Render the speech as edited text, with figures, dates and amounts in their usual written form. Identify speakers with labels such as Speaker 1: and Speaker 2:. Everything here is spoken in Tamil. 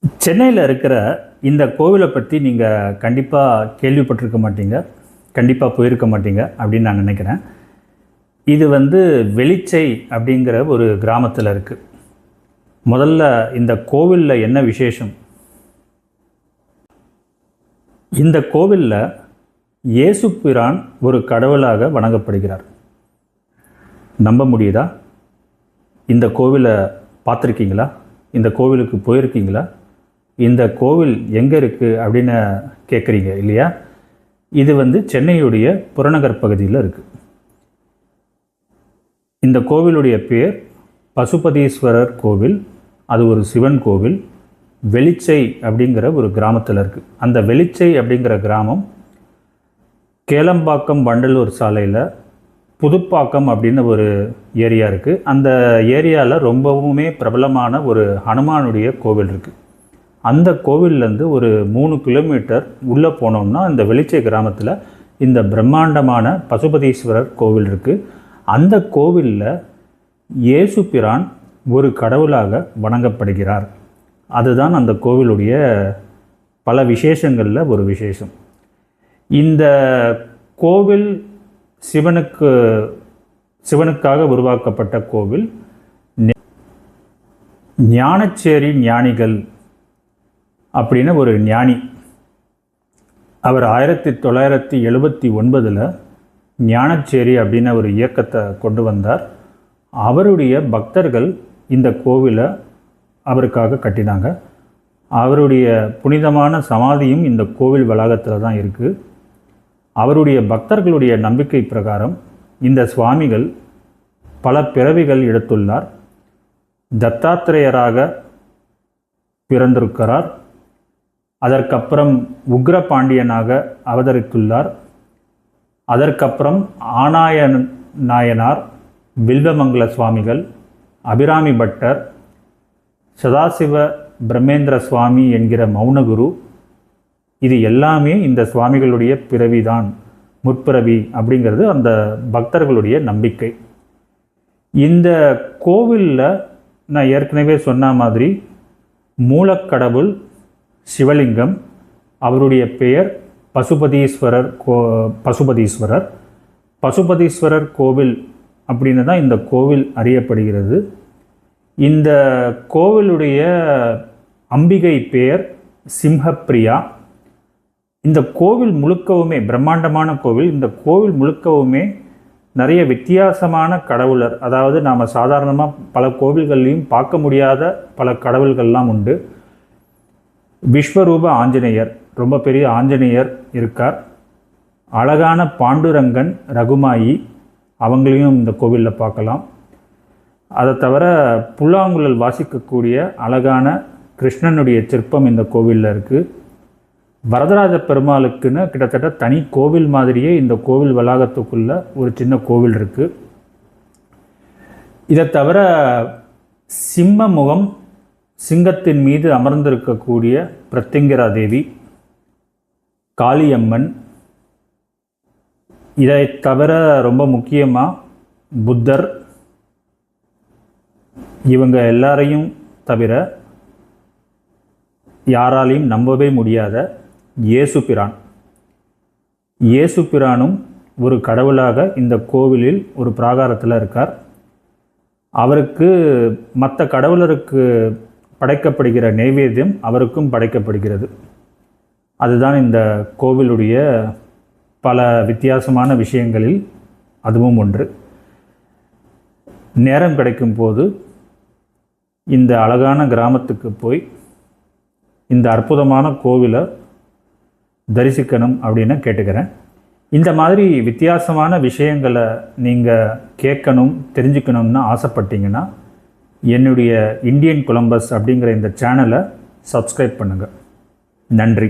Speaker 1: சென்னையில் இருக்கிற இந்த கோவிலை பற்றி நீங்கள் கண்டிப்பாக கேள்விப்பட்டிருக்க மாட்டீங்க, கண்டிப்பாக போயிருக்க மாட்டீங்க அப்படின்னு நான் நினைக்கிறேன். இது வெளிச்சை அப்படிங்கிற ஒரு கிராமத்தில் இருக்குது. முதல்ல இந்த கோவிலில் என்ன விசேஷம்? இந்த கோவிலில் இயேசு பிரான் ஒரு கடவுளாக வணங்கப்படுகிறார். நம்ப முடியுதா? இந்த கோவிலை பார்த்துருக்கீங்களா? இந்த கோவிலுக்கு போயிருக்கீங்களா? இந்த கோவில் எங்கே இருக்குது அப்படின்னு கேட்குறீங்க இல்லையா? இது சென்னையுடைய புறநகர் பகுதியில் இருக்குது. இந்த கோவிலுடைய பேர் பசுபதீஸ்வரர் கோவில். அது ஒரு சிவன் கோவில். வெளிச்சை அப்படிங்கிற ஒரு கிராமத்தில் இருக்குது. அந்த வெளிச்சை அப்படிங்கிற கிராமம் கேளம்பாக்கம் வண்டலூர் சாலையில் புதுப்பாக்கம் அப்படின்னு ஒரு ஏரியா இருக்குது. அந்த ஏரியாவில் ரொம்பவுமே பிரபலமான ஒரு ஹனுமானுடைய கோவில் இருக்குது. அந்த கோவில்லேருந்து ஒரு 3 கிலோமீட்டர் உள்ளே போனோம்னா அந்த வெளிச்சை கிராமத்தில் இந்த பிரம்மாண்டமான பசுபதீஸ்வரர் கோவில் இருக்குது. அந்த கோவிலில் இயேசு பிரான் ஒரு கடவுளாக வணங்கப்படுகிறார். அதுதான் அந்த கோவிலுடைய பல விசேஷங்களில் ஒரு விசேஷம். இந்த கோவில் சிவனுக்காக உருவாக்கப்பட்ட கோவில். ஞானச்சேரி ஞானிகள் அப்படின்னு ஒரு ஞானி, அவர் 1979 ஞானச்சேரி அப்படின்னு ஒரு இயக்கத்தை கொண்டு வந்தார். அவருடைய பக்தர்கள் இந்த கோவிலை அவருக்காக கட்டினாங்க. அவருடைய புனிதமான சமாதியும் இந்த கோவில் வளாகத்தில் தான் இருக்குது. அவருடைய பக்தர்களுடைய நம்பிக்கை பிரகாரம் இந்த சுவாமிகள் பல பிறவிகள் எடுத்துள்ளார். தத்தாத்திரேயராக பிறந்திருக்கிறார். அதற்கப்புறம் உக்ர பாண்டியனாக அவதரித்துள்ளார். அதற்கப்புறம் ஆனாய நாயனார், வில்வமங்கல சுவாமிகள், அபிராமி பட்டர், சதாசிவ பிரம்மேந்திர சுவாமி என்கிற மௌனகுரு, இது எல்லாமே இந்த சுவாமிகளுடைய பிறவிதான், முற்பிறவி அப்படிங்கிறது அந்த பக்தர்களுடைய நம்பிக்கை. இந்த கோவிலில் நான் ஏற்கனவே சொன்ன மாதிரி மூலக்கடவுள் சிவலிங்கம். அவருடைய பெயர் பசுபதீஸ்வரர் கோவில் அப்படின்னு தான் இந்த கோவில் அறியப்படுகிறது. இந்த கோவிலுடைய அம்பிகை பெயர் சிம்ஹப்பிரியா. இந்த கோவில் முழுக்கவுமே பிரம்மாண்டமான கோவில். இந்த கோவில் முழுக்கவுமே நிறைய வித்தியாசமான கடவுளர், அதாவது நாம் சாதாரணமாக பல கோவில்கள்லையும் பார்க்க முடியாத பல கடவுள்கள்லாம் உண்டு. விஸ்வரூப ஆஞ்சநேயர், ரொம்ப பெரிய ஆஞ்சநேயர் இருக்கார். அழகான பாண்டுரங்கன், ரகுமாயி, அவங்களையும் இந்த கோவிலில் பார்க்கலாம். அதை தவிர புல்லாங்குழல் வாசிக்கக்கூடிய அழகான கிருஷ்ணனுடைய சிற்பம் இந்த கோவிலில் இருக்குது. வரதராஜ பெருமாளுக்குன்னு கிட்டத்தட்ட தனி கோவில் மாதிரியே இந்த கோவில் வளாகத்துக்குள்ள ஒரு சின்ன கோவில் இருக்குது. இதை தவிர சிம்ம முகம், சிங்கத்தின் மீது அமர்ந்திருக்கக்கூடிய பிரத்யங்கிரா தேவி, காளியம்மன், இதை தவிர ரொம்ப முக்கியமாக புத்தர், இவங்க எல்லாரையும் தவிர யாராலையும் நம்பவே முடியாத இயேசு பிரானும் ஒரு கடவுளாக இந்த கோவிலில் ஒரு பிராகாரத்தில் இருக்கார். அவருக்கு மற்ற கடவுளருக்கு படைக்கப்படுகிற நைவேத்தியம் அவருக்கும் படைக்கப்படுகிறது. அதுதான் இந்த கோவிலுடைய பல வித்தியாசமான விஷயங்களில் அதுவும் ஒன்று. நேரம் கிடைக்கும் போது இந்த அழகான கிராமத்துக்கு போய் இந்த அற்புதமான கோவிலை தரிசிக்கணும் அப்படின்னு கேட்டுக்கிறேன். இந்த மாதிரி வித்தியாசமான விஷயங்களை நீங்கள் கேட்கணும், தெரிஞ்சுக்கணும்னு ஆசைப்பட்டீங்கன்னா என்னுடைய இந்தியன் கொலம்பஸ் அப்படிங்கிற இந்த சேனலை சப்ஸ்கிரைப் பண்ணுங்கள். நன்றி.